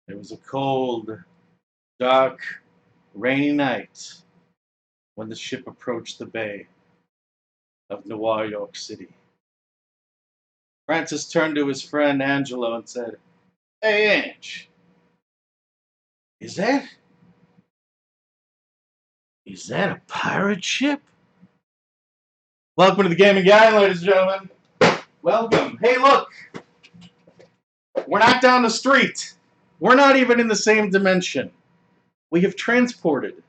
It was a cold, dark, rainy night when the ship approached the bay of Noir, York City. Francis turned to his friend Angelo and said, "Hey, Ange, is that is that a pirate ship?" Welcome to the Gaming Guy, ladies and gentlemen. Welcome. Hey, look, we're not down the street. We're not even in the same dimension. We have transported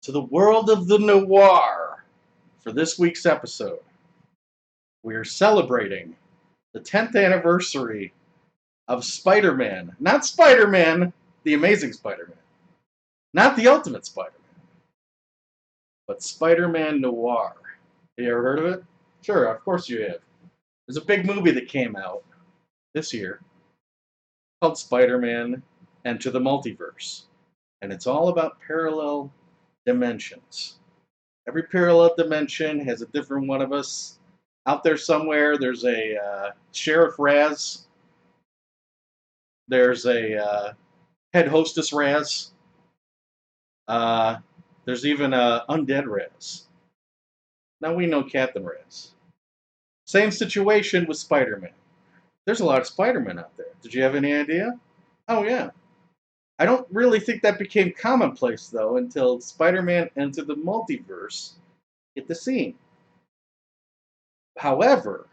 to the world of the noir for this week's episode. We are celebrating the 10th anniversary of Spider-Man. Not Spider-Man, the Amazing Spider-Man. Not the Ultimate Spider-Man. But Spider-Man Noir. Have you ever heard of it? Sure, of course you have. There's a big movie that came out this year called Spider-Man Enter the Multiverse. And it's all about parallel dimensions. Every parallel dimension has a different one of us. Out there somewhere, there's a Sheriff Raz. There's a Head Hostess Raz. There's even a Undead Raz. Now we know Captain Raz. Same situation with Spider-Man. There's a lot of Spider-Man out there. Did you have any idea? Oh, yeah. I don't really think that became commonplace, though, until Spider-Man Enter the Multiverse hit the scene. However,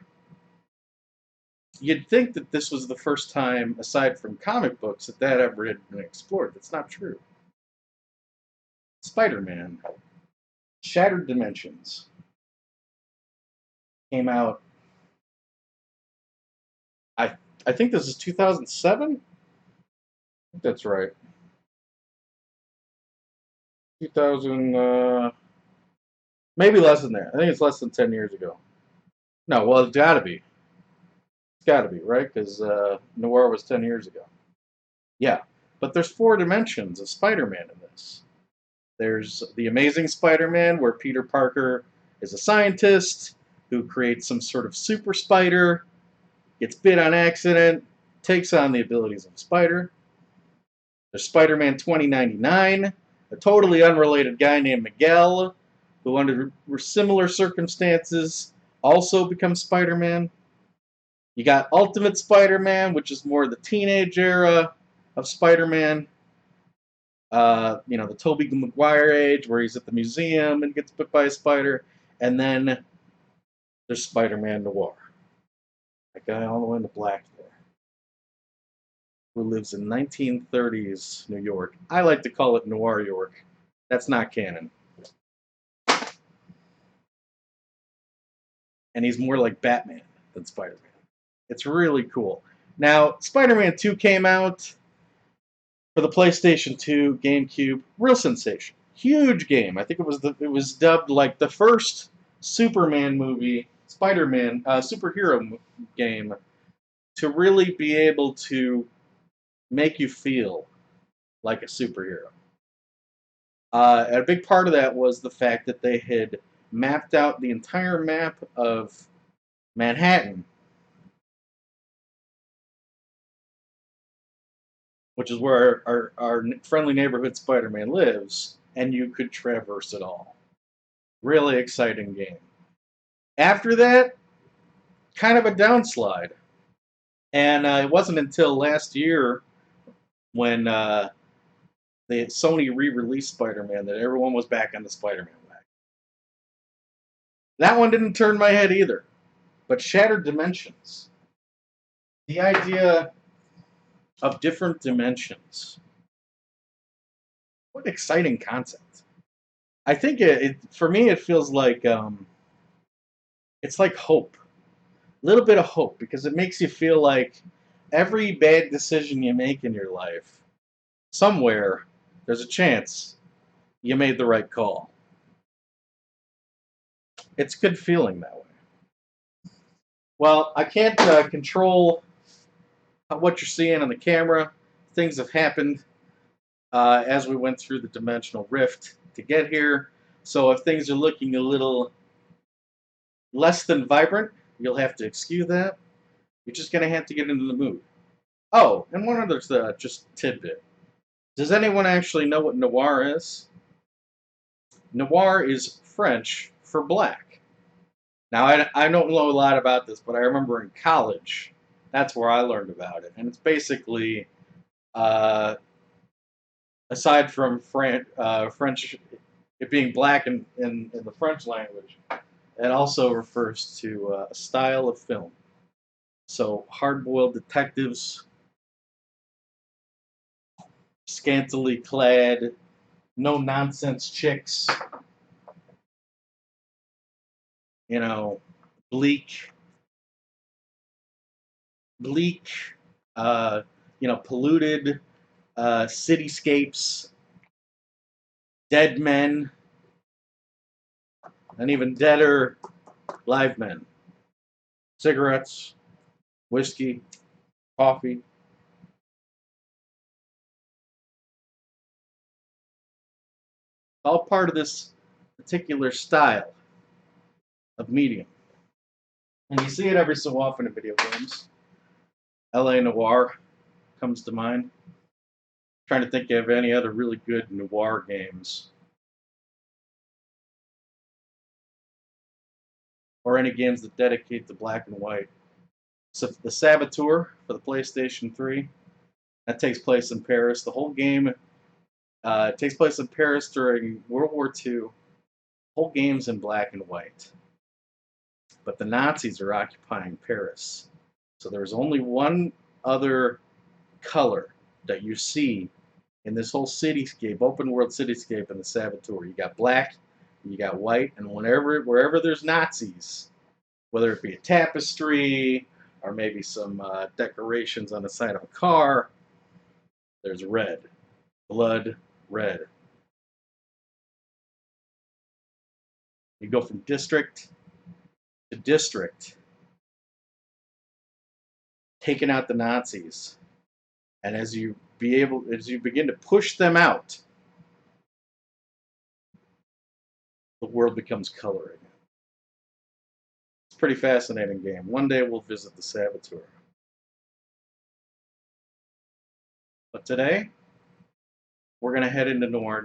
you'd think that this was the first time, aside from comic books, that ever had been explored. That's not true. Spider-Man Shattered Dimensions came out, I think this is 2007? I think that's right. 2000, maybe less than that. I think it's less than 10 years ago. No, well, it's gotta be. It's gotta be, right? Because Noir was 10 years ago. Yeah, but there's 4 dimensions of Spider-Man in this. There's the Amazing Spider-Man, where Peter Parker is a scientist who creates some sort of super spider, gets bit on accident, takes on the abilities of a spider. There's Spider-Man 2099, a totally unrelated guy named Miguel, who under similar circumstances also becomes Spider-Man. You got Ultimate Spider-Man, which is more the teenage era of Spider-Man. The Tobey Maguire age, where he's at the museum and gets bit by a spider. And then there's Spider-Man Noir. That guy all the way in the black there, who lives in 1930s New York. I like to call it Noir York. That's not canon. And he's more like Batman than Spider-Man. It's really cool. Now, Spider-Man 2 came out for the PlayStation 2, GameCube. Real sensation. Huge game. I think it was dubbed like the first Superman movie, Spider-Man superhero game, to really be able to make you feel like a superhero. And a big part of that was the fact that they had mapped out the entire map of Manhattan, which is where our friendly neighborhood Spider-Man lives, and you could traverse it all. Really exciting game. After that, kind of a downslide. And it wasn't until last year when Sony re-released Spider-Man that everyone was back on the Spider-Man wagon. That one didn't turn my head either. But Shattered Dimensions, the idea of different dimensions. What an exciting concept. I think for me it feels like it's like hope. A little bit of hope, because it makes you feel like every bad decision you make in your life, somewhere there's a chance you made the right call. It's good feeling that way. Well, I can't control what you're seeing on the camera. Things have happened as we went through the dimensional rift to get here. So if things are looking a little less than vibrant, you'll have to excuse that. You're just going to have to get into the mood. Oh, and one other just tidbit. Does anyone actually know what noir is? Noir is French for black. Now, I don't know a lot about this, but I remember in college, that's where I learned about it. And it's basically, uh, aside from French, it being black in the French language, it also refers to a style of film. So, hard-boiled detectives, scantily clad, no nonsense chicks, you know, bleak, bleak, uh, polluted cityscapes, dead men, and even deader live men. Cigarettes, whiskey, coffee, all part of this particular style of medium. And you see it every so often in video games. LA Noir comes to mind. I'm trying to think of any other really good noir games. Or any games that dedicate to black and white. So the Saboteur for the PlayStation 3, that takes place in Paris. The whole game takes place in Paris during World War II. The whole game's in black and white. But the Nazis are occupying Paris. So there's only one other color that you see in this whole cityscape, open world cityscape in the Saboteur. You got black, you got white, and wherever there's Nazis, whether it be a tapestry or maybe some decorations on the side of a car, there's red, blood red. You go from district to district, taking out the Nazis, and as you begin to push them out, the world becomes color again. It's a pretty fascinating game. One day we'll visit the Saboteur. But today, we're going to head into Noir,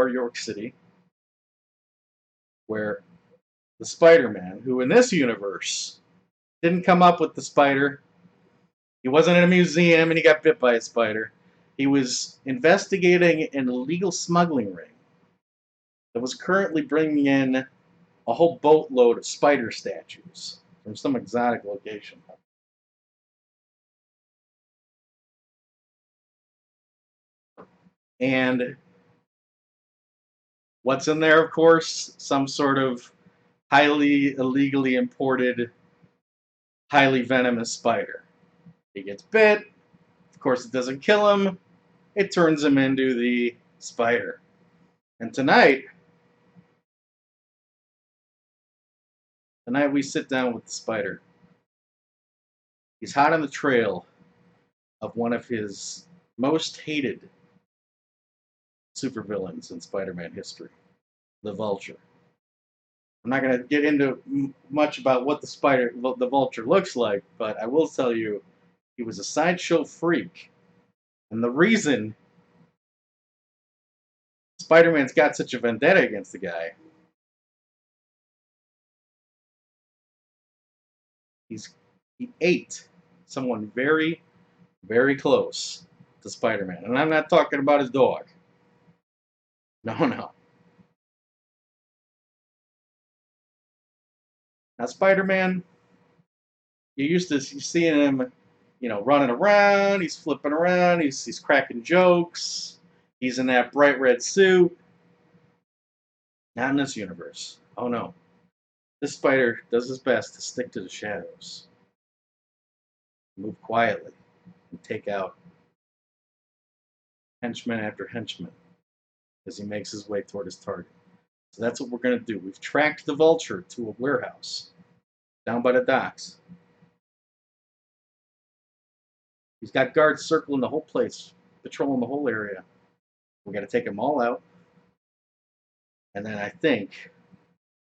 York City, where the Spider-Man, who in this universe didn't come up with the spider, he wasn't in a museum and he got bit by a spider. He was investigating an illegal smuggling ring that was currently bringing in a whole boatload of spider statues from some exotic location. And what's in there, of course? Some sort of highly illegally imported, highly venomous spider. He gets bit. Of course, it doesn't kill him. It turns him into the spider. And tonight we sit down with the spider. He's hot on the trail of one of his most hated supervillains in Spider-Man history, the Vulture. I'm not going to get into much about what the Vulture looks like, but I will tell you he was a sideshow freak. And the reason Spider-Man's got such a vendetta against the guy, he ate someone very, very close to Spider-Man. And I'm not talking about his dog. No, no. Now, Spider-Man, you seeing him, running around. He's flipping around. He's cracking jokes. He's in that bright red suit. Not in this universe. Oh no. This spider does his best to stick to the shadows, move quietly, and take out henchman after henchman as he makes his way toward his target. So that's what we're going to do. We've tracked the Vulture to a warehouse down by the docks. He's got guards circling the whole place, patrolling the whole area. We're going to take them all out, and then I think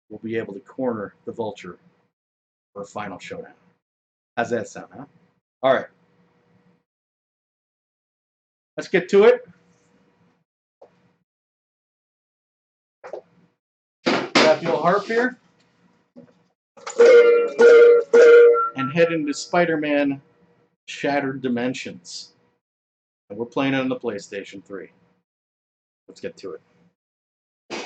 we'll be able to corner the Vulture for a final showdown. How's that sound, huh? All right. Let's get to it. Got the old harp here. And head into Spider-Man Shattered Dimensions. And we're playing it on the PlayStation 3. Let's get to it. Alright.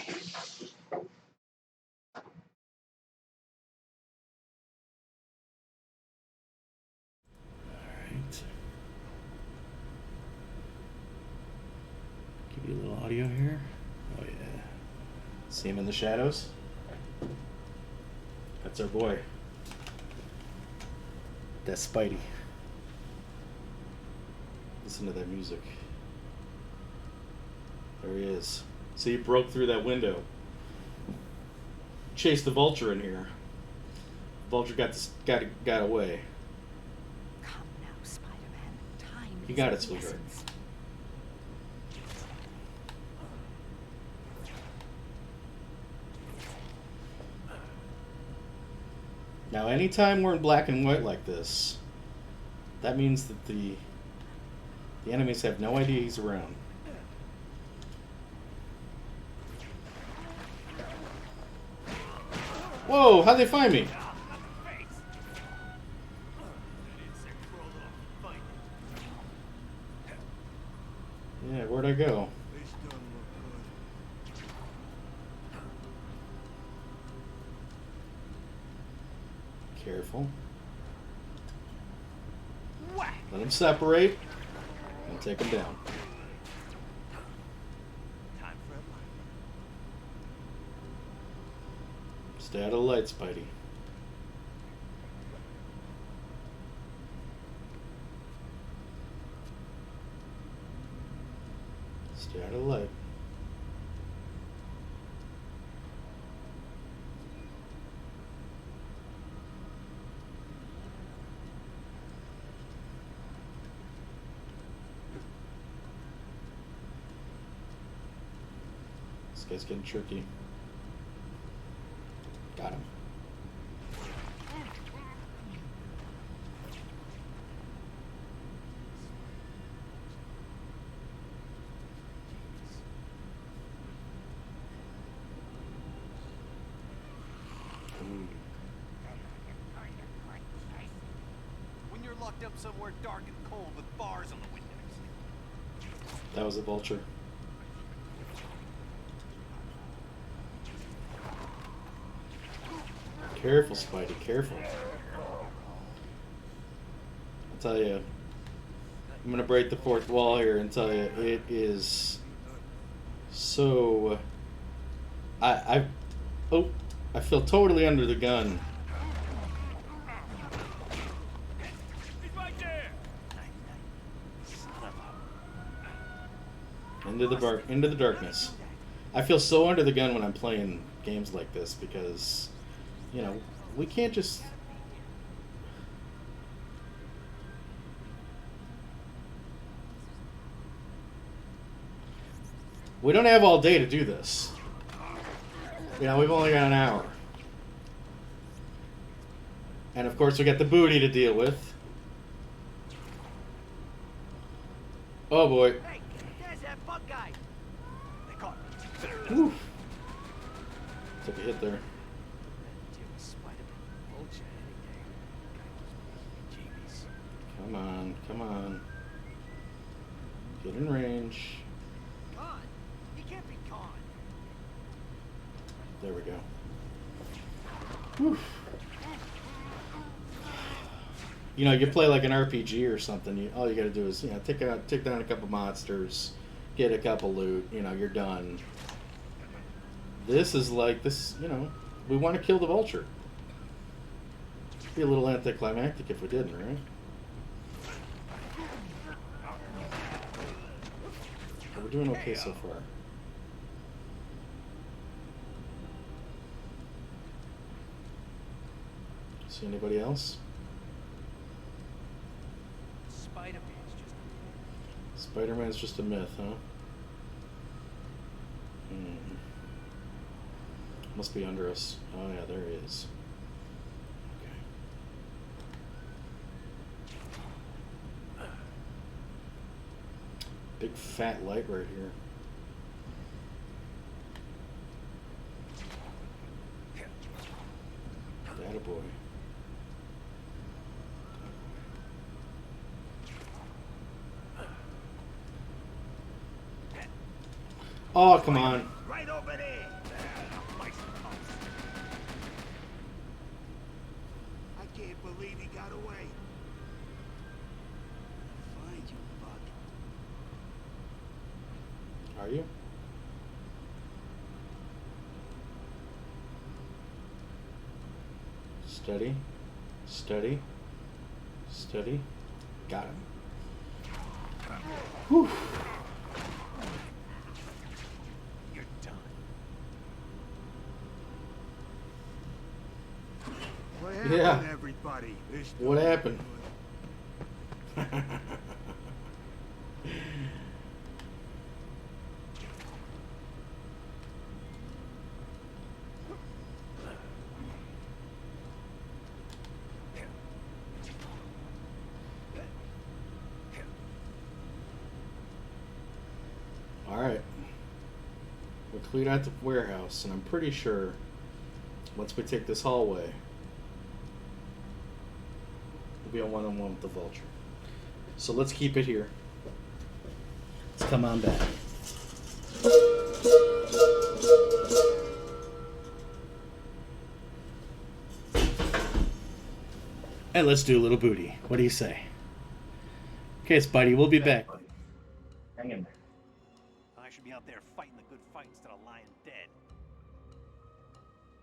Give you a little audio here. Oh yeah. See him in the shadows? That's our boy. That's Spidey. Listen to that music. There he is. So he broke through that window. Chased the vulture in here. Vulture got away. Come now, Spider-Man. Time You is got of it, the sweetheart. essence. Now, anytime we're in black and white like this, that means that the enemies have no idea he's around. Whoa, how'd they find me? Yeah, where'd I go? Careful. Let them separate and take them down. Stay out of the light, Spidey. Stay out of the light. This guy's getting tricky. Got him. When you're locked up somewhere dark and cold with bars on the windows. That was a vulture. Careful, Spidey, careful. I'll tell you, I'm going to break the fourth wall here and tell you, it is so... I feel totally under the gun. He's right there. Into the darkness. I feel so under the gun when I'm playing games like this because, you know, we can't just... We don't have all day to do this. You know, we've only got an hour. And of course we got the booty to deal with. Oh boy. Hey, there's that bug guy. They caught me. Whew. Took a hit there. Come on, come on. Get in range. Gone. He can't be gone. There we go. Whew. You know, you play like an RPG or something. All you got to do is, you know, take down a couple monsters, get a couple loot. You know, you're done. This is like this. You know, we want to kill the vulture. Be a little anticlimactic if we didn't, right? But we're doing okay so far. See anybody else? Spider-Man's just a myth, huh? Must be under us. Oh yeah, there he is. Okay. Big fat light right here. Attaboy. Oh, come on. Right over there. I can't believe he got away. Find you, bug. Are you? Steady. Steady. Steady. Got him. Whew. You're done. What happened, Yeah. everybody? What happened? Alright. We cleared out the warehouse, and I'm pretty sure once we take this hallway, we'll be on one-on-one with the vulture. So let's keep it here. Let's come on back. And let's do a little booty. What do you say? Okay, Spidey, we'll be back. Hang in there. I should be out there fighting the good fight instead of lying dead.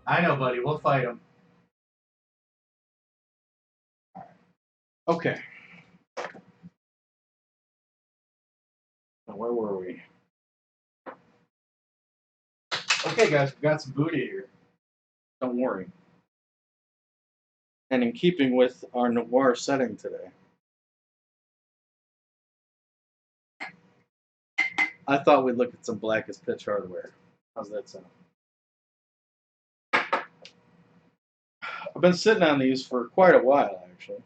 I know, buddy. We'll fight him. Okay. Now, where were we? Okay, guys, we got some booty here. Don't worry. And in keeping with our noir setting today, I thought we'd look at some Blackest Pitch hardware. How's that sound? I've been sitting on these for quite a while, actually.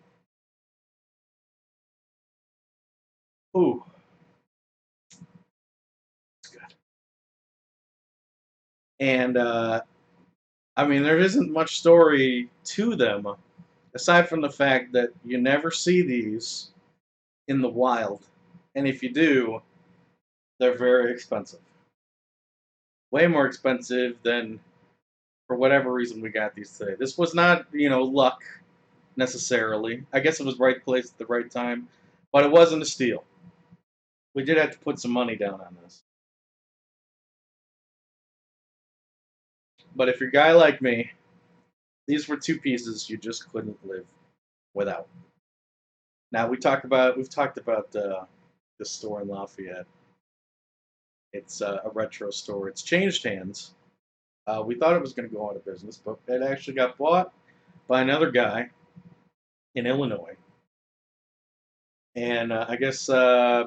Ooh. It's good. And, I mean, there isn't much story to them, aside from the fact that you never see these in the wild. And if you do, they're very expensive. Way more expensive than, for whatever reason, we got these today. This was not, luck, necessarily. I guess it was right place at the right time, but it wasn't a steal. We did have to put some money down on this. But if you're a guy like me, these were two pieces you just couldn't live without. Now we've talked about the store in Lafayette. It's a retro store. It's changed hands. We thought it was going to go out of business, but it actually got bought by another guy in Illinois. And I guess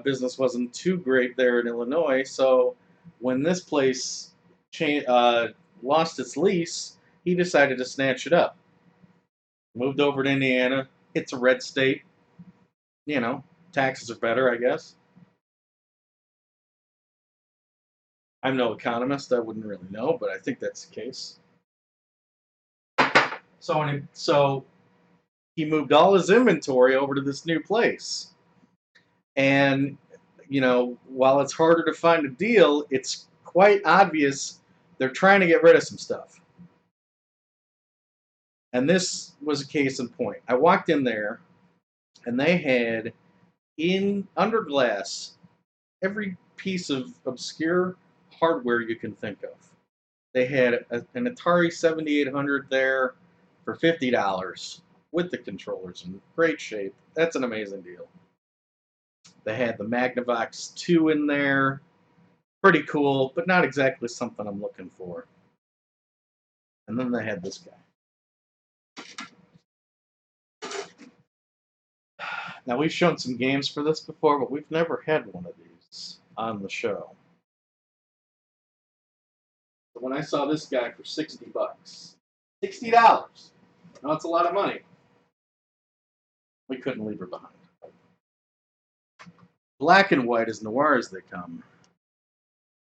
business wasn't too great there in Illinois, so when this place lost its lease, he decided to snatch it up. Moved over to Indiana. It's a red state. Taxes are better, I guess. I'm no economist. I wouldn't really know, but I think that's the case. So he moved all his inventory over to this new place. And, while it's harder to find a deal, it's quite obvious they're trying to get rid of some stuff. And this was a case in point. I walked in there, and they had, under glass, every piece of obscure hardware you can think of. They had an Atari 7800 there for $50 with the controllers in great shape. That's an amazing deal. They had the Magnavox 2 in there. Pretty cool, but not exactly something I'm looking for. And then they had this guy. Now, we've shown some games for this before, but we've never had one of these on the show. So when I saw this guy for $60, $60, now that's a lot of money, we couldn't leave her behind. black and white as Noir as they come.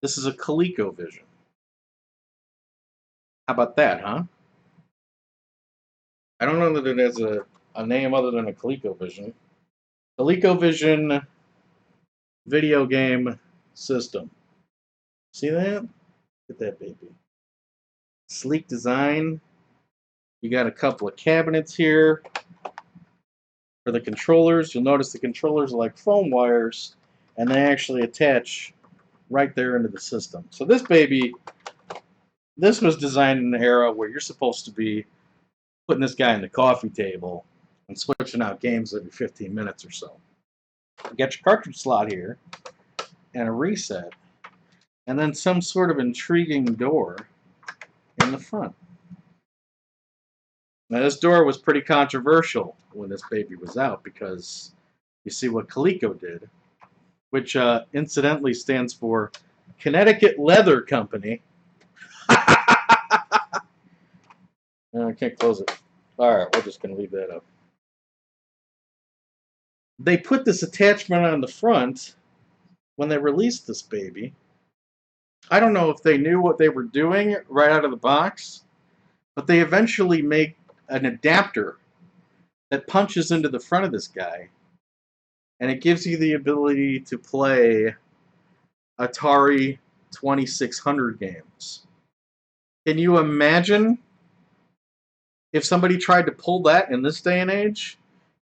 This is a ColecoVision. How about that, huh? I don't know that it has a name other than a ColecoVision. ColecoVision video game system. See that? Look at that baby. Sleek design. You got a couple of cabinets here for the controllers. You'll notice the controllers are like foam wires, and they actually attach right there into the system. So this baby, this was designed in an era where you're supposed to be putting this guy in the coffee table and switching out games every 15 minutes or so. You got your cartridge slot here, and a reset, and then some sort of intriguing door in the front. Now this door was pretty controversial when this baby was out because you see what Coleco did, which incidentally stands for Connecticut Leather Company. I can't close it. Alright, we're just going to leave that up. They put this attachment on the front when they released this baby. I don't know if they knew what they were doing right out of the box, but they eventually make an adapter that punches into the front of this guy, and it gives you the ability to play Atari 2600 games. Can you imagine if somebody tried to pull that in this day and age?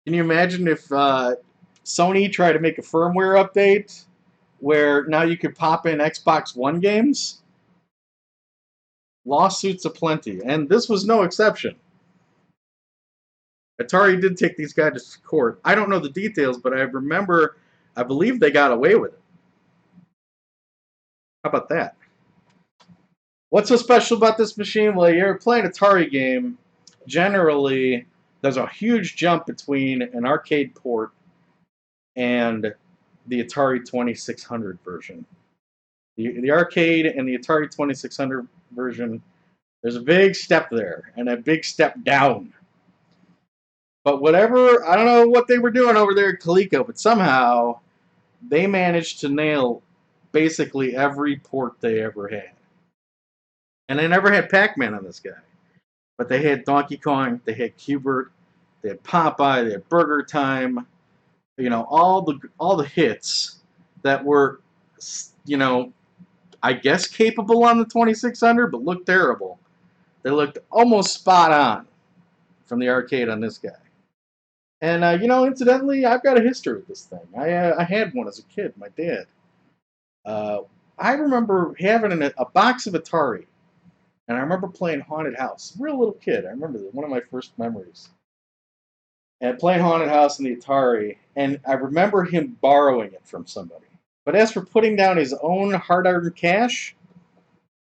Can you imagine if Sony tried to make a firmware update where now you could pop in Xbox One games? Lawsuits aplenty, and this was no exception. Atari did take these guys to court. I don't know the details, but I believe they got away with it. How about that? What's so special about this machine? Well, you're playing an Atari game. Generally, there's a huge jump between an arcade port and the Atari 2600 version. The arcade and the Atari 2600 version, there's a big step there and a big step down. But whatever, I don't know what they were doing over there at Coleco, but somehow they managed to nail basically every port they ever had. And they never had Pac-Man on this guy. But they had Donkey Kong, they had Q*bert, they had Popeye, they had Burger Time, you know, all the hits that were, you know, I guess capable on the 2600, but looked terrible. They looked almost spot on from the arcade on this guy. And, you know, incidentally, I've got a history with this thing. I had one as a kid, my dad. I remember having a box of Atari, and I remember playing Haunted House. Real little kid. I remember that, one of my first memories. And playing Haunted House in the Atari, and I remember him borrowing it from somebody. But as for putting down his own hard-earned cash,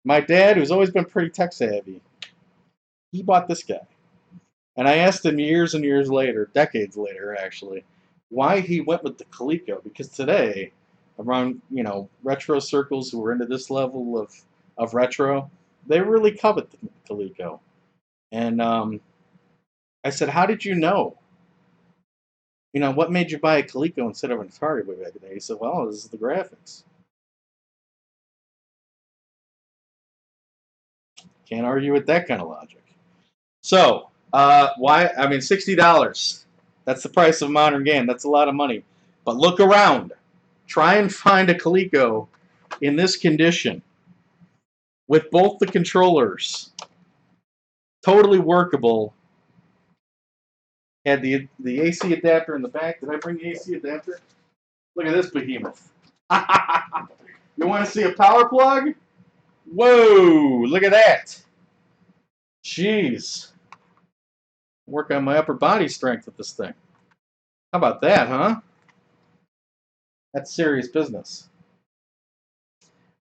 my dad, who's always been pretty tech-savvy, he bought this guy. And I asked him years and years later, decades later actually, why he went with the Coleco. Because today, around, you know, retro circles who are into this level of retro, they really covet the Coleco. And I said, how did you know? You know, what made you buy a Coleco instead of an Atari way back then? He said, well, this is the graphics. Can't argue with that kind of logic. So, why? I mean, $60. That's the price of a modern game. That's a lot of money. But look around. Try and find a Coleco in this condition with both the controllers totally workable. Had the AC adapter in the back. Did I bring the AC adapter? Look at this behemoth. You want to see a power plug? Whoa, look at that. Jeez. Work on my upper body strength with this thing. How about that, huh? That's serious business.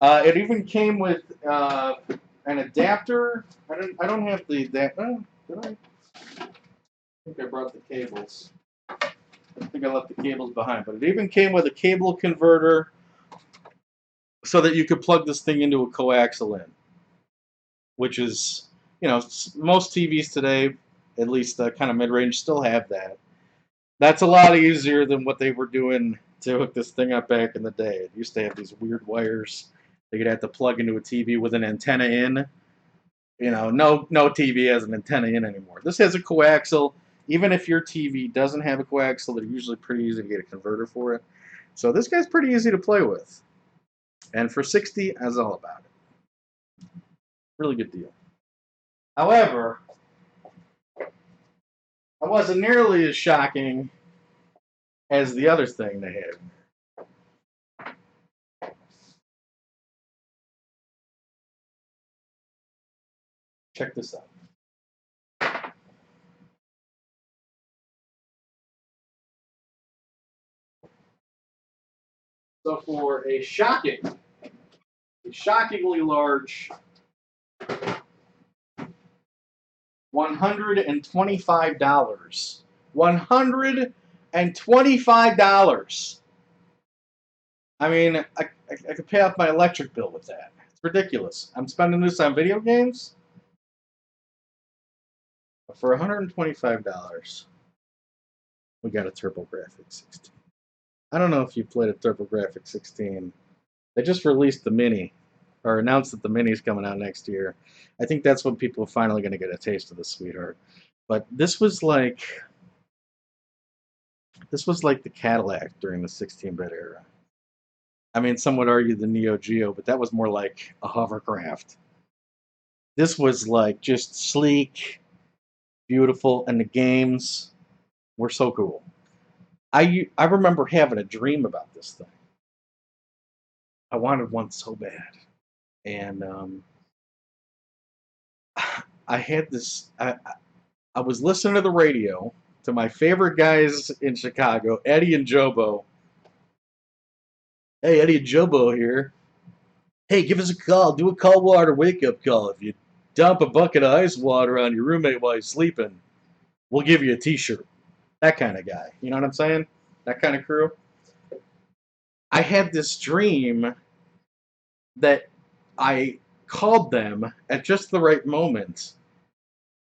It even came with an adapter. I don't have the adapter. Did I? I think I brought the cables. I think I left the cables behind. But it even came with a cable converter so that you could plug this thing into a coaxial in. Which is, you know, most TVs today, at least kind of mid-range, still have that. That's a lot easier than what they were doing to hook this thing up back in the day. It used to have these weird wires that you'd have to plug into a TV with an antenna in. You know, no TV has an antenna in anymore. This has a coaxial. Even if your TV doesn't have a coaxial, they're usually pretty easy to get a converter for it. So this guy's pretty easy to play with. And for 60, I was all about it. Really good deal. However, I wasn't nearly as shocking as the other thing they had. Check this out. So for a shockingly large $125. $125. I mean, I could pay off my electric bill with that. It's ridiculous. I'm spending this on video games? For $125, we got a TurboGrafx 16. I don't know if you played a TurboGrafx 16. They just released the Mini, or announced that the Mini's coming out next year. I think that's when people are finally going to get a taste of the sweetheart. But this was like the Cadillac during the 16-bit era. I mean, some would argue the Neo Geo, but that was more like a hovercraft. This was like just sleek, beautiful, and the games were so cool. I remember having a dream about this thing. I wanted one so bad, and I had this. I was listening to the radio to my favorite guys in Chicago, Eddie and Jobo. Hey, Eddie and Jobo here. Hey, give us a call. Do a cold water wake-up call. If you dump a bucket of ice water on your roommate while he's sleeping, we'll give you a t-shirt. That kind of guy. You know what I'm saying? That kind of crew. I had this dream that I called them at just the right moment,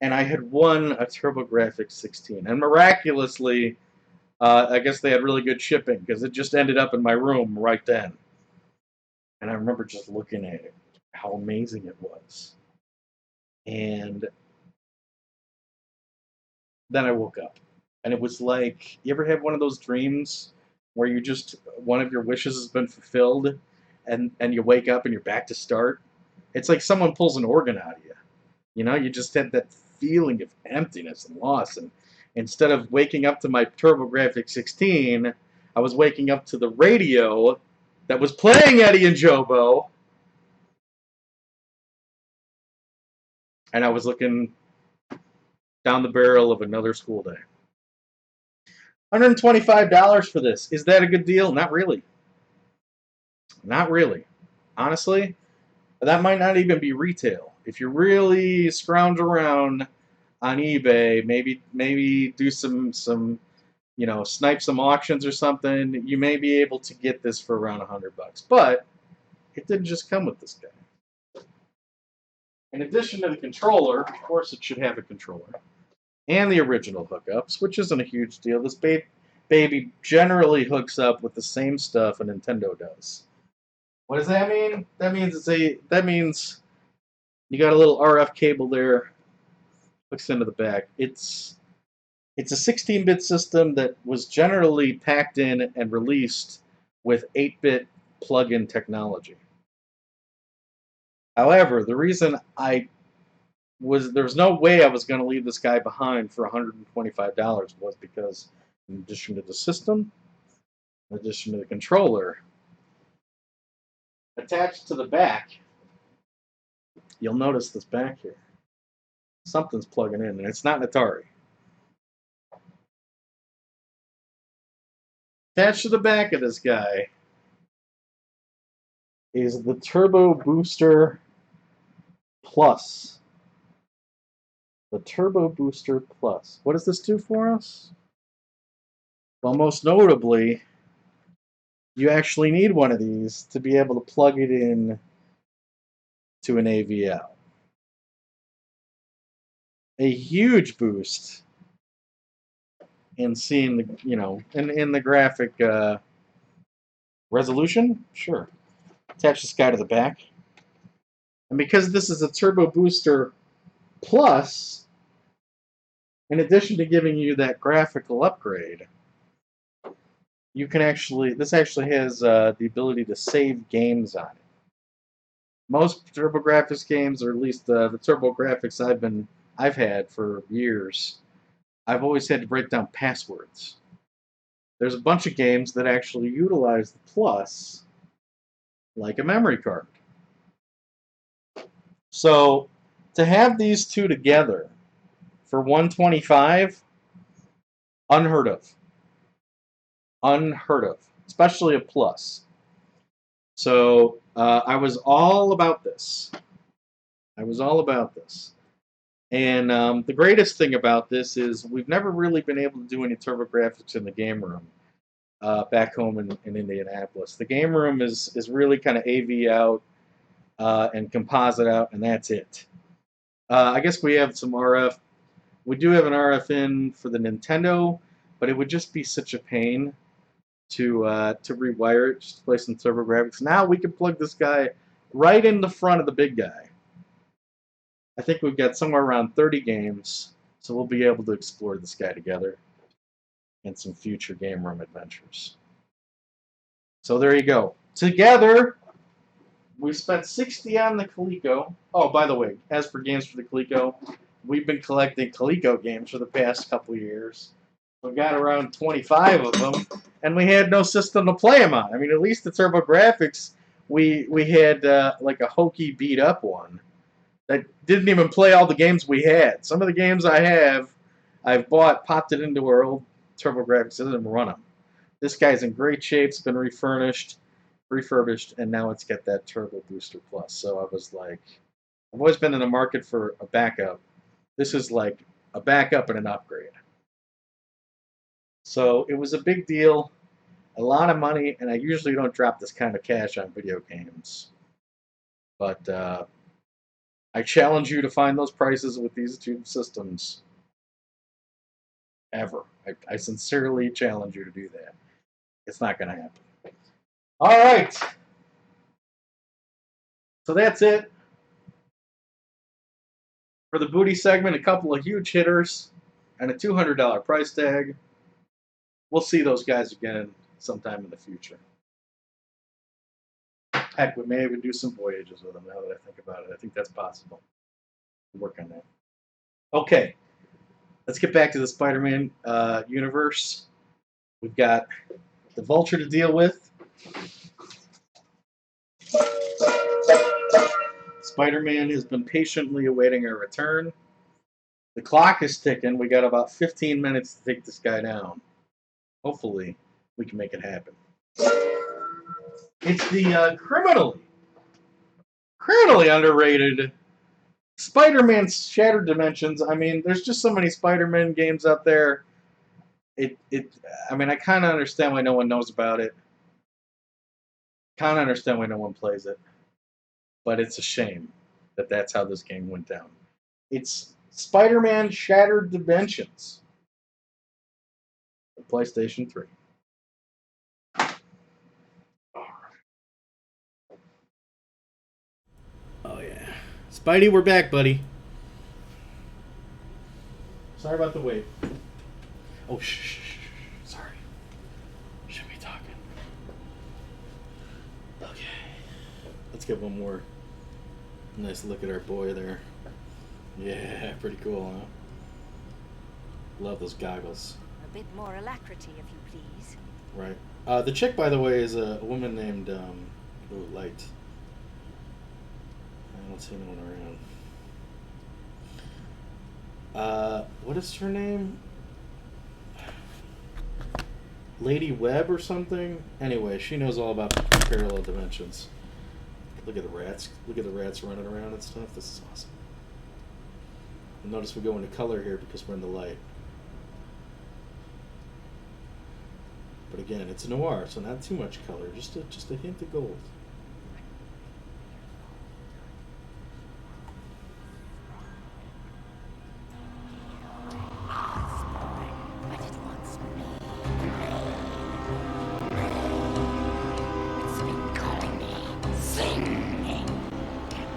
and I had won a TurboGrafx 16. And miraculously, I guess they had really good shipping, because it just ended up in my room right then. And I remember just looking at it, how amazing it was. And then I woke up. And it was like, you ever have one of those dreams where you just, one of your wishes has been fulfilled, and you wake up and you're back to start? It's like someone pulls an organ out of you. You know, you just had that feeling of emptiness and loss. And instead of waking up to my TurboGrafx 16, I was waking up to the radio that was playing Eddie and Jobo. And I was looking down the barrel of another school day. $125 for this. Is that a good deal? Not really. Not really. Honestly, that might not even be retail. If you really scrounge around on eBay, maybe do some snipe some auctions or something, you may be able to get this for around $100. But it didn't just come with this guy. In addition to the controller, of course it should have a controller, and the original hookups, which isn't a huge deal. This baby generally hooks up with the same stuff a Nintendo does. What does that mean? That means you got a little RF cable there, hooks into the back. It's a 16-bit system that was generally packed in and released with 8-bit plug-in technology. However, the reason there was no way I was going to leave this guy behind for $125 was because, in addition to the system, in addition to the controller, attached to the back, you'll notice this back here. Something's plugging in, and it's not an Atari. Attached to the back of this guy is the Turbo Booster Plus. The Turbo Booster Plus. What does this do for us? Well, most notably, you actually need one of these to be able to plug it in to an AVL. A huge boost in seeing the, in the graphic Resolution? Sure. Attach this guy to the back. And because this is a Turbo Booster Plus, in addition to giving you that graphical upgrade, you can this actually has the ability to save games on it. Most TurboGrafx games, or at least the TurboGrafx I've had for years, I've always had to break down passwords. There's a bunch of games that actually utilize the Plus like a memory card. So to have these two together for $125, unheard of. Unheard of, especially a Plus. So I was all about this. And the greatest thing about this is we've never really been able to do any TurboGrafx in the game room back home in Indianapolis. The game room is really kind of AV out and composite out, and that's it. I guess we have some RF. We do have an RF in for the Nintendo, but it would just be such a pain to rewire it, just to play some TurboGrafx. Now we can plug this guy right in the front of the big guy. I think we've got somewhere around 30 games, so we'll be able to explore this guy together in some future game room adventures. So there you go. Together, we spent $60 on the Coleco. Oh, by the way, as for games for the Coleco, we've been collecting Coleco games for the past couple years. We got around 25 of them, and we had no system to play them on. I mean, at least the TurboGrafx, we had like a hokey beat-up one that didn't even play all the games we had. Some of the games I've bought, popped it into our old TurboGrafx, it doesn't run them. This guy's in great shape. It's been refurbished, and now it's got that Turbo Booster Plus. So I was like, I've always been in the market for a backup. This is like a backup and an upgrade. So it was a big deal, a lot of money, and I usually don't drop this kind of cash on video games. But I challenge you to find those prices with these two systems ever. I sincerely challenge you to do that. It's not going to happen. All right. So that's it. For the booty segment, a couple of huge hitters and a $200 price tag. We'll see those guys again sometime in the future. Heck, we may even do some voyages with them now that I think about it. I think that's possible. We'll work on that. Okay, let's get back to the Spider-Man universe. We've got the Vulture to deal with. Spider-Man has been patiently awaiting our return. The clock is ticking. We got about 15 minutes to take this guy down. Hopefully, we can make it happen. It's the criminally underrated Spider-Man Shattered Dimensions. I mean, there's just so many Spider-Man games out there. I mean, I kind of understand why no one knows about it. Kind of understand why no one plays it. But it's a shame that that's how this game went down. It's Spider-Man Shattered Dimensions. PlayStation 3. Oh yeah, Spidey, we're back, buddy. Sorry about the wait. Oh shh. Sorry. Shouldn't be talking. Okay. Let's get one more nice look at our boy there. Yeah, pretty cool, huh? Love those goggles. A bit more alacrity, if you please. Right. The chick, by the way, is a woman named Light. I don't see anyone around. What is her name? Lady Webb or something? Anyway, she knows all about parallel dimensions. Look at the rats. Look at the rats running around and stuff. This is awesome. And notice we go into color here because we're in the light. But again, it's a noir, so not too much color. Just a hint of gold. singing.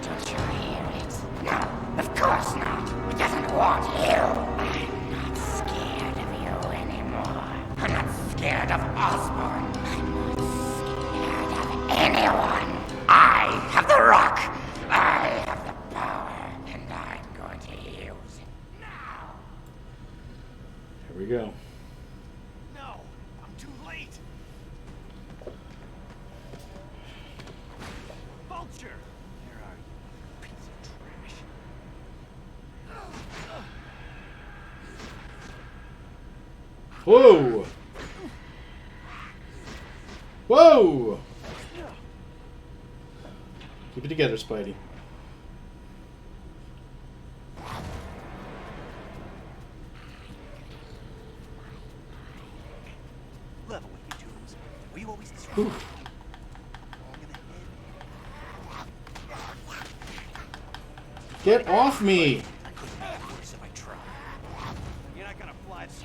Don't you hear it? No, of course not. It doesn't want you. I'm not scared of you anymore. I'm not scared of Osborn. I'm not scared of anyone. I have the rock. I have the power, and I'm going to use it now. Here we go. No, I'm too late. Vulture, where are you, piece of trash? Whoa! Whoa! Keep it together, Spidey. Level with you, Tools. We always Ooh. wrong in the head. Get off me! I couldn't make it worse if I tried. You're not gonna fly this.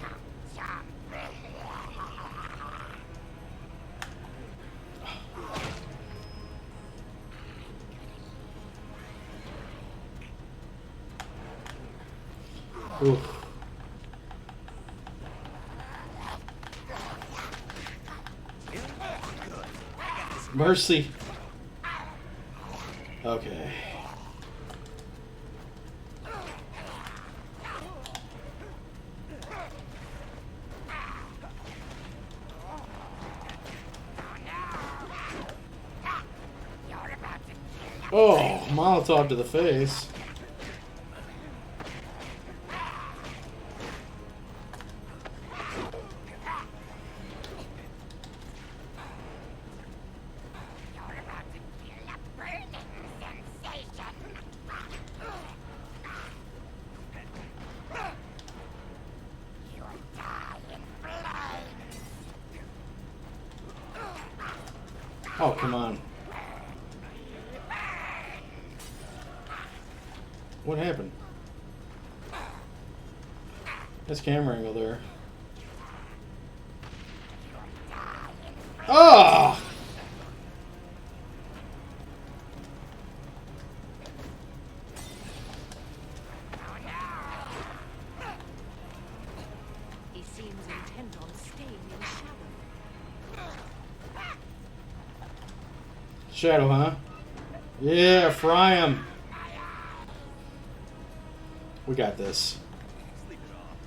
Ooh. Mercy. Okay. Oh, Molotov to the face. Oh, come on. What happened? Nice camera angle there. Oh! He seems intent on staying in shadow. Shadow, huh? Yeah, fry him. We got this. Sleep it off.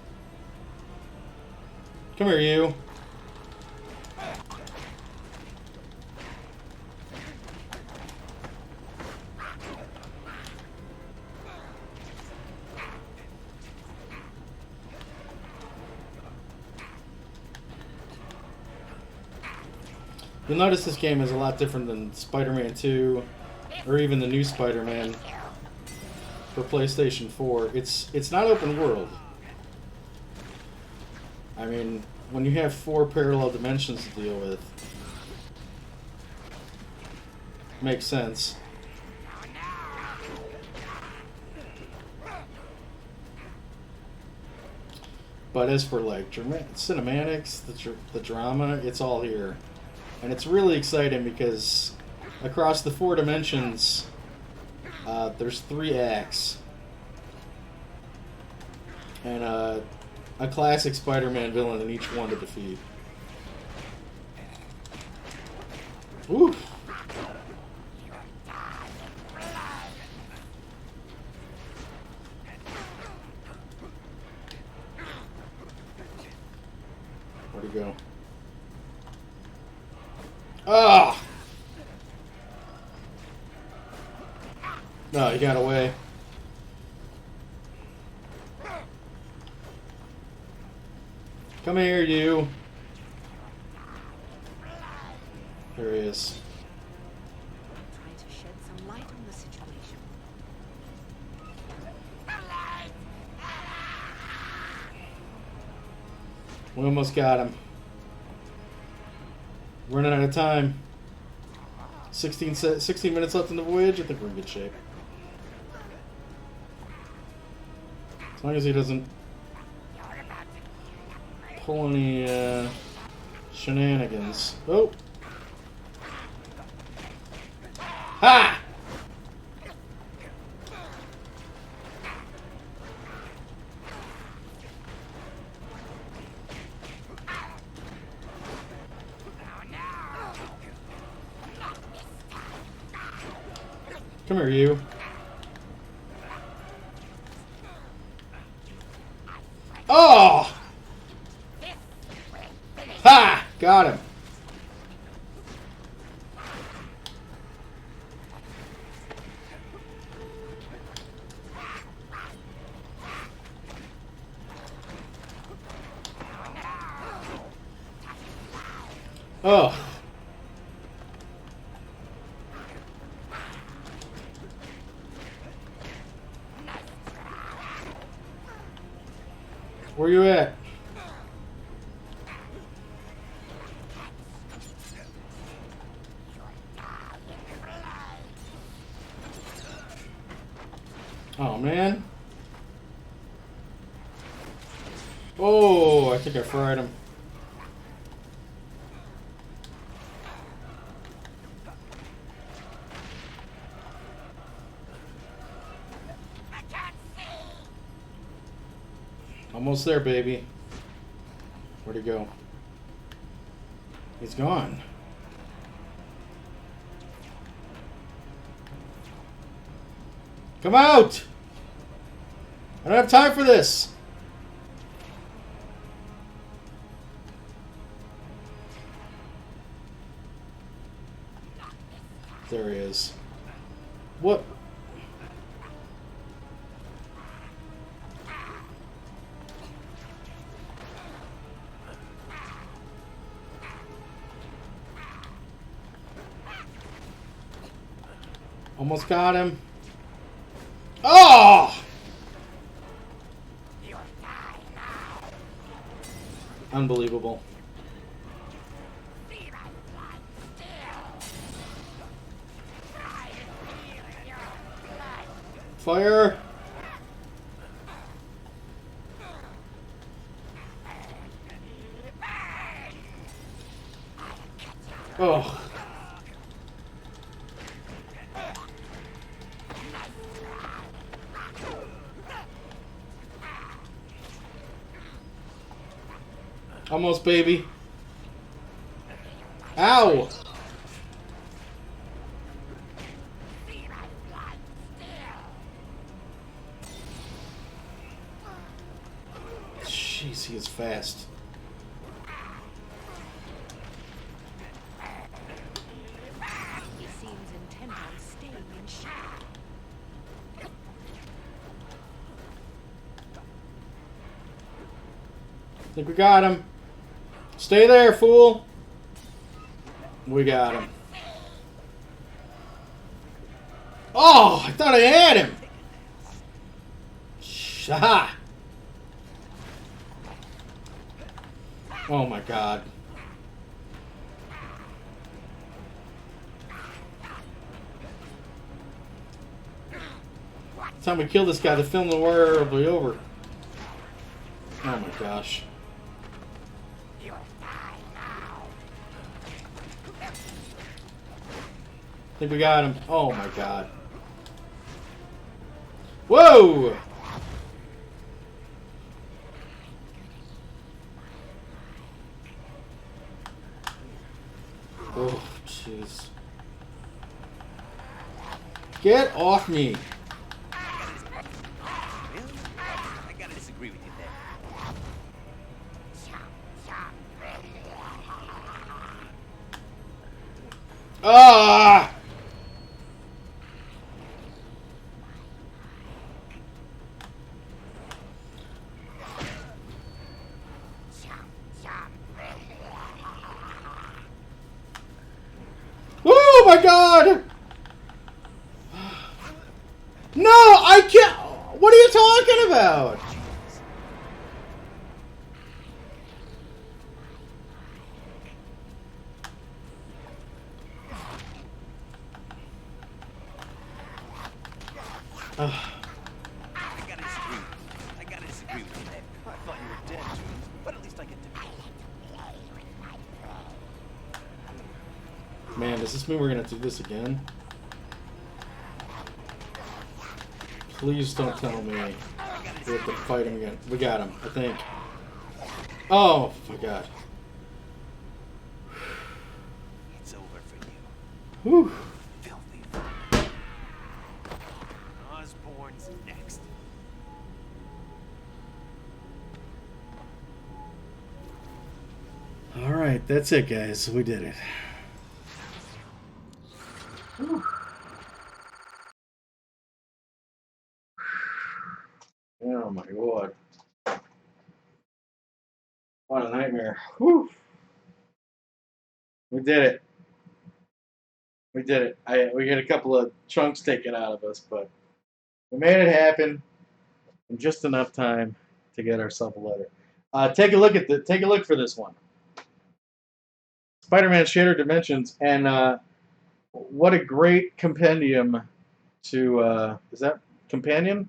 Come here, you. You'll notice this game is a lot different than Spider-Man 2 or even the new Spider-Man for PlayStation 4. It's not open world. I mean, when you have 4 parallel dimensions to deal with, makes sense. But as for like cinematics, the drama, it's all here. And it's really exciting because across the 4 dimensions, there's 3 acts. And a classic Spider-Man villain in each one to defeat. Woo! Where'd he go? Ah! No, he got away. Come here, you. There he is. Try to shed some light on the situation. We almost got him. Running out of time. 16 minutes left in the voyage. I think we're in good shape. As long as he doesn't pull any shenanigans. Oh! Ha Ha! Come here, you. Oh! Ha! Got him. Oh. Where you at? Oh, man. Oh, I think I fried him. Almost there, baby. Where'd he go? He's gone. Come out! I don't have time for this. There he is. What? Almost got him. Oh! Unbelievable. Fire! Oh. Almost, baby. Ow! Jeez, he is fast. He seems intent on staying in shape. I think we got him. Stay there, fool. We got him. Oh, I thought I had him. Shah. Oh my god. Time we kill this guy, the film Noir will be over. Oh my gosh. I think we got him. Oh my god. Whoa! Oh, jeez. Get off me. I gotta disagree with you there. Ah! Oh my god! No, I can't. What are you talking about? I gotta disagree with you there. I thought you were dead, Jules, but at least I get to. Man, does this mean we're gonna do this again? Please don't tell me we have to fight him again. We got him, I think. Oh, my God. It's over for you. Whew. Filthy vermin. Osborne's next. All right, that's it, guys. We did it. Whew. Oh my God. What a nightmare. Whew. We did it. We did it. We got a couple of chunks taken out of us, but we made it happen in just enough time to get ourselves a letter. Take a look for this one. Spider-Man Shattered Dimensions, and what a great compendium to is that companion?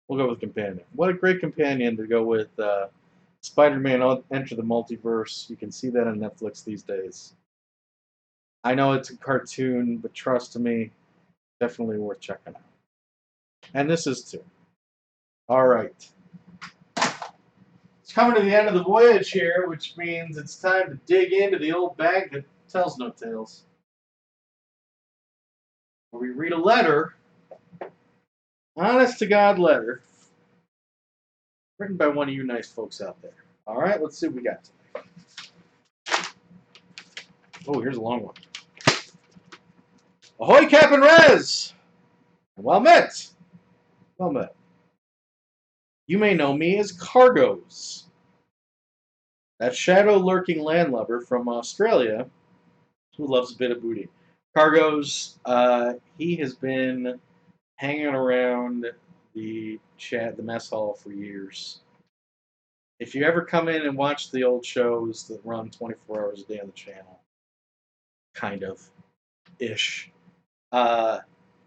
We'll go with companion. What a great companion to go with Spider-Man Enter the Multiverse. You can see that on Netflix these days. I know it's a cartoon, but trust me, definitely worth checking out. And this is too. All right. It's coming to the end of the voyage here, which means it's time to dig into the old bag that tells no tales. Where we read a letter, honest to God letter, written by one of you nice folks out there. All right, let's see what we got today. Oh, here's a long one. Ahoy, Captain Rez! Well met. Well met. You may know me as Cargoes, that shadow-lurking landlubber from Australia who loves a bit of booty. Cargoes, he has been hanging around the mess hall for years. If you ever come in and watch the old shows that run 24 hours a day on the channel, kind of, ish,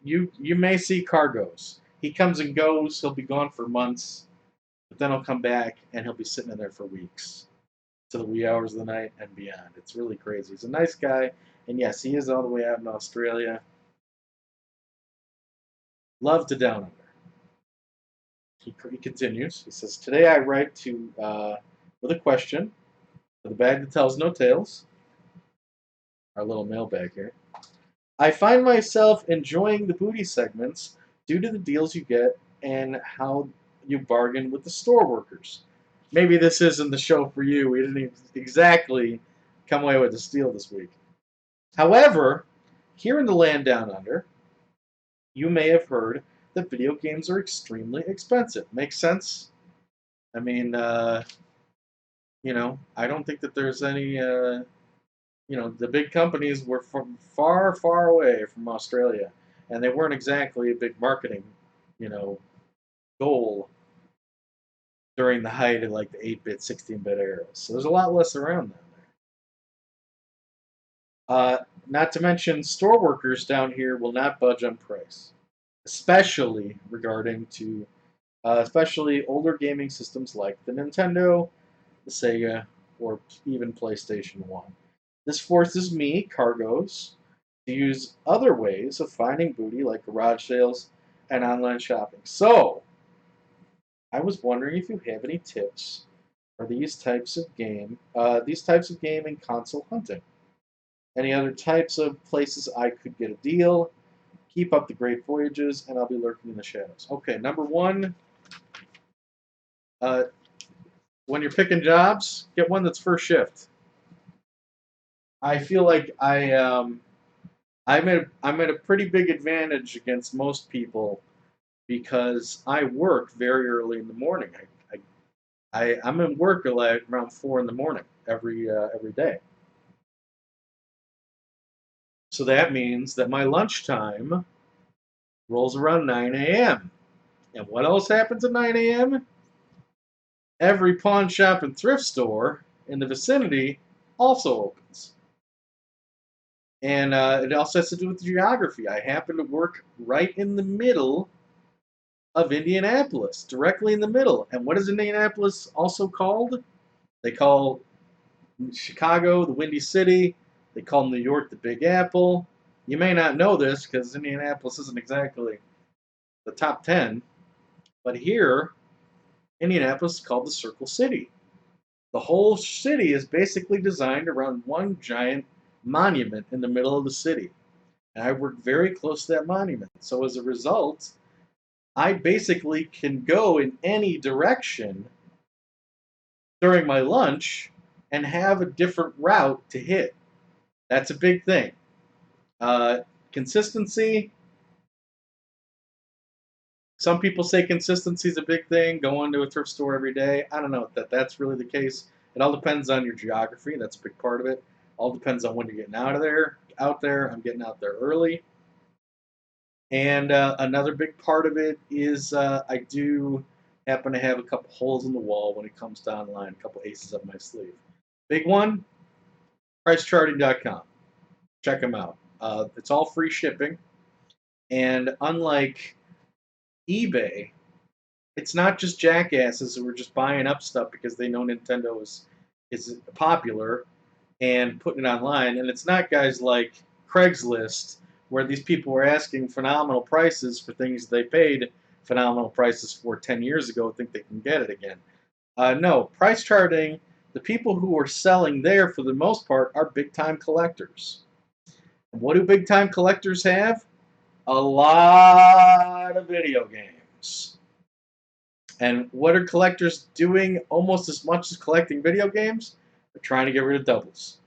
you may see Cargoes. He comes and goes. He'll be gone for months, but then he'll come back and he'll be sitting in there for weeks, to the wee hours of the night and beyond. It's really crazy. He's a nice guy, and yes, he is all the way out in Australia. Love to Down Under. He continues. He says, "Today I write to with a question for the bag that tells no tales." Our little mailbag here. I find myself enjoying the booty segments due to the deals you get and how you bargain with the store workers. Maybe this isn't the show for you. We didn't exactly come away with a steal this week. However, here in the land down under, you may have heard that video games are extremely expensive. Makes sense? I mean, you know, I don't think that there's any, you know, the big companies were from far, far away from Australia, and they weren't exactly a big marketing, you know, goal during the height of like the 8-bit, 16-bit eras. So there's a lot less around down there. Not to mention, store workers down here will not budge on price, especially regarding to, especially older gaming systems like the Nintendo, the Sega, or even PlayStation 1. This forces me, Cargoes, to use other ways of finding booty like garage sales and online shopping. So, I was wondering if you have any tips for these types of game and console hunting. Any other types of places I could get a deal? Keep up the great voyages, and I'll be lurking in the shadows. Okay, number one, when you're picking jobs, get one that's first shift. I feel like I'm at a pretty big advantage against most people because I work very early in the morning. I'm in work like around 4 in the morning every day. So that means that my lunchtime rolls around 9 a.m. And what else happens at 9 a.m.? Every pawn shop and thrift store in the vicinity also opens. And it also has to do with geography. I happen to work right in the middle of Indianapolis, directly in the middle. And what is Indianapolis also called? They call Chicago the Windy City. They call New York the Big Apple. You may not know this because Indianapolis isn't exactly the top 10. But here, Indianapolis is called the Circle City. The whole city is basically designed around one giant monument in the middle of the city. And I work very close to that monument. So as a result, I basically can go in any direction during my lunch and have a different route to hit. That's a big thing. Consistency. Some people say consistency is a big thing. Going to a thrift store every day. I don't know if that's really the case. It all depends on your geography. That's a big part of it. All depends on when you're getting out of there. Out there, I'm getting out there early. And another big part of it is I do happen to have a couple holes in the wall when it comes to online, a couple aces up my sleeve. Big one, pricecharting.com. Check them out. It's all free shipping. And unlike eBay, it's not just jackasses who are just buying up stuff because they know Nintendo is popular and putting it online. And it's not guys like Craigslist where these people were asking phenomenal prices for things they paid phenomenal prices for 10 years ago, think they can get it again. No, price charting, the people who are selling there for the most part are big time collectors. And what do big time collectors have? A lot of video games. And what are collectors doing almost as much as collecting video games? They're trying to get rid of doubles.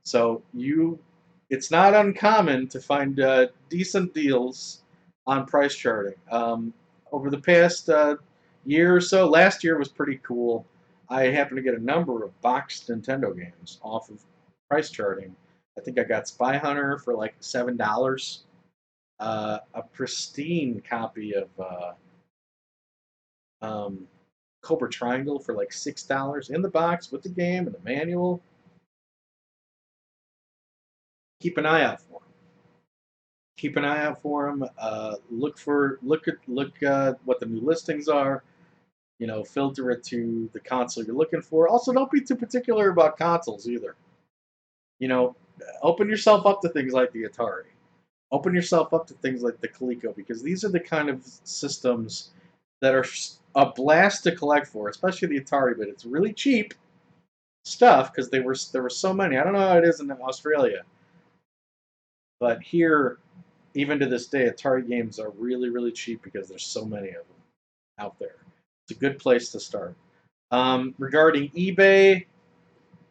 So it's not uncommon to find decent deals on price charting. Over the past year or so, last year was pretty cool. I happened to get a number of boxed Nintendo games off of price charting. I think I got Spy Hunter for like $7. A pristine copy of Cobra Triangle for like $6 in the box with the game and the manual. Keep an eye out for them. Keep an eye out for them. Look at what the new listings are. You know, filter it to the console you're looking for. Also, don't be too particular about consoles either. You know, open yourself up to things like the Atari. Open yourself up to things like the Coleco, because these are the kind of systems that are a blast to collect for, especially the Atari. But it's really cheap stuff because there were so many. I don't know how it is in Australia, but here, even to this day, Atari games are really, really cheap because there's so many of them out there. It's a good place to start. Regarding eBay,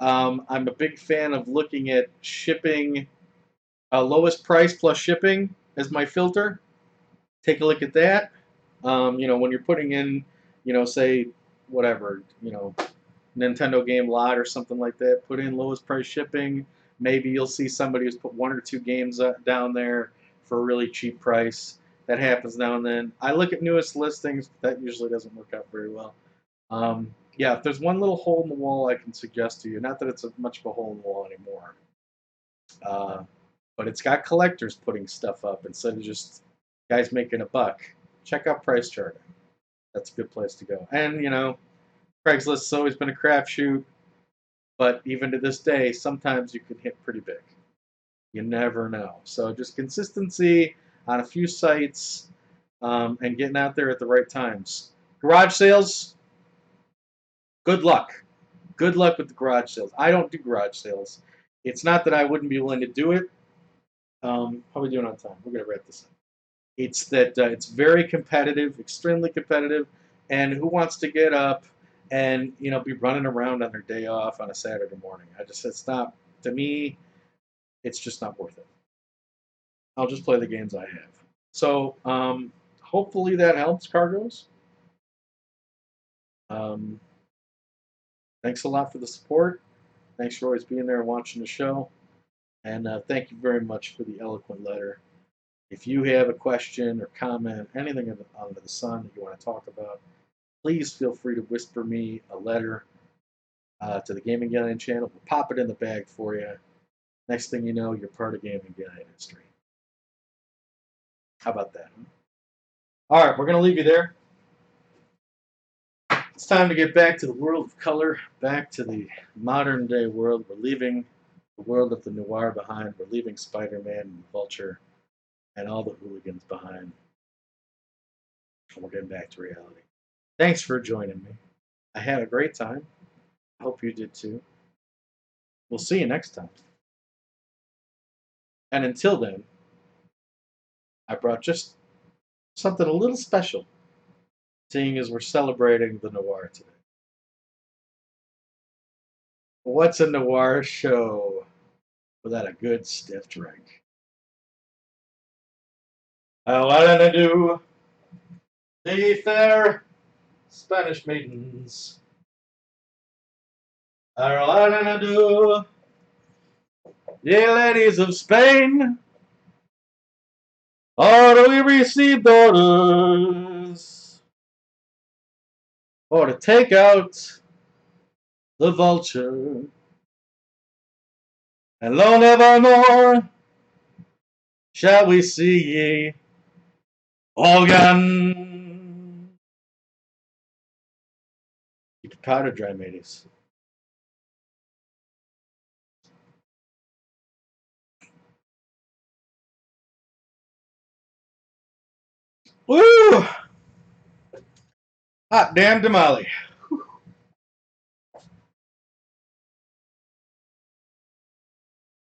I'm a big fan of looking at shipping, lowest price plus shipping as my filter. Take a look at that. You know, when you're putting in, you know, say, whatever, you know, Nintendo game lot or something like that, put in lowest price shipping. Maybe you'll see somebody who's put 1 or 2 games down there for a really cheap price. That happens now and then. I look at newest listings, but that usually doesn't work out very well. Yeah, if there's one little hole in the wall I can suggest to you, not that it's much of a hole in the wall anymore, but it's got collectors putting stuff up instead of just guys making a buck. Check out price charting. That's a good place to go. And, you know, Craigslist has always been a crapshoot, but even to this day, sometimes you can hit pretty big. You never know. So just consistency on a few sites and getting out there at the right times. Garage sales, good luck. Good luck with the garage sales. I don't do garage sales. It's not that I wouldn't be willing to do it. How are we doing on time? We're going to wrap this up. It's that it's very competitive, extremely competitive, and who wants to get up and, you know, be running around on their day off on a Saturday morning? It's not, to me, it's just not worth it. I'll just play the games I have. So hopefully that helps, Cargos. Thanks a lot for the support. Thanks for always being there and watching the show. And thank you very much for the eloquent letter. If you have a question or comment, anything under the sun that you want to talk about, please feel free to whisper me a letter to the Gaming Galleon channel. We'll pop it in the bag for you. Next thing you know, you're part of Gaming Galleon history. How about that? All right, we're going to leave you there. It's time to get back to the world of color, back to the modern day world. We're leaving the world of the Noir behind. We're leaving Spider-Man and Vulture and all the hooligans behind. We're getting back to reality. Thanks for joining me. I had a great time. I hope you did too. We'll see you next time. And until then, I brought just something a little special, seeing as we're celebrating the Noir today. What's a Noir show without a good stiff drink? What did I do? The fair Spanish maidens. What did I do? Ye ladies of Spain. Or we received orders or to take out the vulture, and lo, never more shall we see ye again. Keep your powder dry, mateys. Woo! Hot damn tamale.